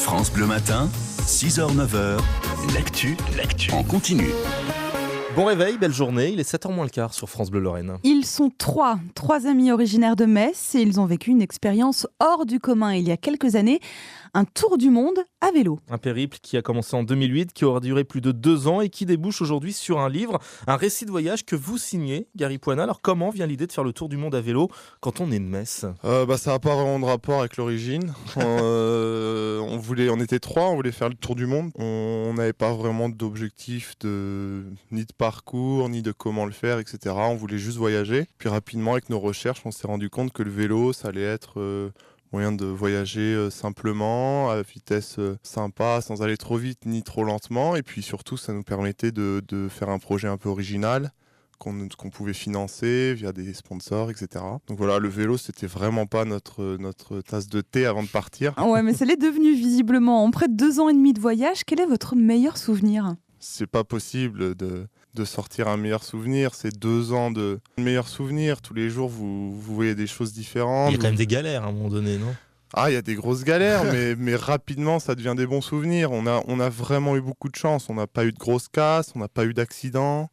France Bleu Matin, 6h-9h, l'actu en continu. Bon réveil, belle journée, il est 7h moins le quart sur France Bleu Lorraine. Ils sont trois amis originaires de Metz et ils ont vécu une expérience hors du commun il y a quelques années, un tour du monde à vélo. Un périple qui a commencé en 2008, qui aura duré plus de 2 ans et qui débouche aujourd'hui sur un livre, un récit de voyage que vous signez, Gary Poinat. Alors comment vient l'idée de faire le tour du monde à vélo quand on est de Metz ? Ça n'a pas vraiment de rapport avec l'origine. On était trois, on voulait faire le tour du monde. On n'avait pas vraiment d'objectif ni de parcours, ni de comment le faire, etc. On voulait juste voyager. Puis rapidement, avec nos recherches, on s'est rendu compte que le vélo, ça allait être moyen de voyager simplement, à vitesse sympa, sans aller trop vite ni trop lentement. Et puis surtout, ça nous permettait de faire un projet un peu original qu'on pouvait financer via des sponsors, etc. Donc voilà, le vélo, c'était vraiment pas notre tasse de thé avant de partir. Ouais, mais ça l'est devenu visiblement. En près de 2 ans et demi de voyage, quel est votre meilleur souvenir ? C'est pas possible de sortir un meilleur souvenir. C'est 2 ans de meilleurs souvenirs. Tous les jours, vous voyez des choses différentes. Il y a quand même des galères à un moment donné, non ? Ah, il y a des grosses galères, mais rapidement, ça devient des bons souvenirs. On a vraiment eu beaucoup de chance. On n'a pas eu de grosses casses, on n'a pas eu d'accidents.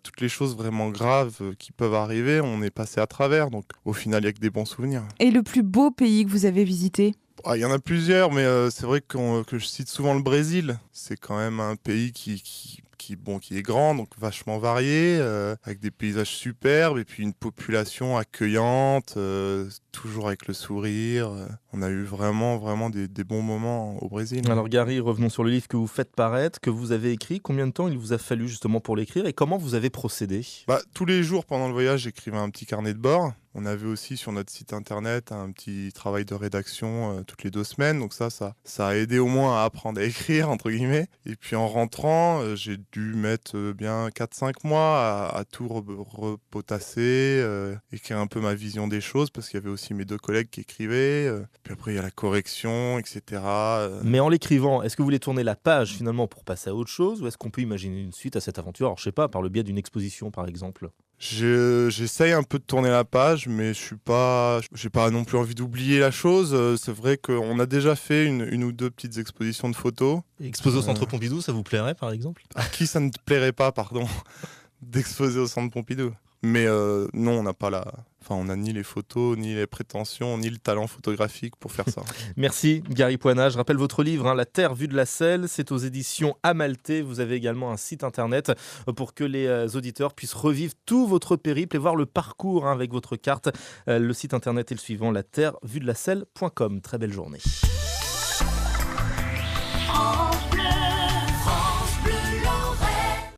Toutes les choses vraiment graves qui peuvent arriver, on est passé à travers. Donc, au final, il n'y a que des bons souvenirs. Et le plus beau pays que vous avez visité ? Il y en a plusieurs, mais c'est vrai que je cite souvent le Brésil. C'est quand même un pays qui est grand, donc vachement varié, avec des paysages superbes et puis une population accueillante, toujours avec le sourire. On a eu vraiment des bons moments au Brésil. Alors Gary, revenons sur le livre que vous faites paraître, que vous avez écrit. Combien de temps il vous a fallu justement pour l'écrire et comment vous avez procédé ? Tous les jours pendant le voyage, j'écrivais un petit carnet de bord. On avait aussi sur notre site internet un petit travail de rédaction toutes les 2 semaines. Donc ça a aidé au moins à apprendre à écrire, entre guillemets. Et puis en rentrant, j'ai dû mettre bien 4-5 mois à tout repotasser, écrire un peu ma vision des choses, parce qu'il y avait aussi mes 2 collègues qui écrivaient. Puis après, il y a la correction, etc. Mais en l'écrivant, est-ce que vous voulez tourner la page finalement pour passer à autre chose ? Ou est-ce qu'on peut imaginer une suite à cette aventure ? Alors je sais pas, par le biais d'une exposition par exemple ? J'essaye un peu de tourner la page, mais j'ai pas non plus envie d'oublier la chose. C'est vrai qu'on a déjà fait une ou 2 petites expositions de photos. Exposer au Centre Pompidou, ça vous plairait par exemple ? À qui ça ne plairait pas, pardon, d'exposer au Centre Pompidou ? Mais non, on n'a ni les photos, ni les prétentions, ni le talent photographique pour faire ça. Merci Gary Poinat. Je rappelle votre livre, La Terre vue de la Selle. C'est aux éditions Amalté. Vous avez également un site internet pour que les auditeurs puissent revivre tout votre périple et voir le parcours avec votre carte. Le site internet est le suivant, laterrevuedelaselle.com. Très belle journée.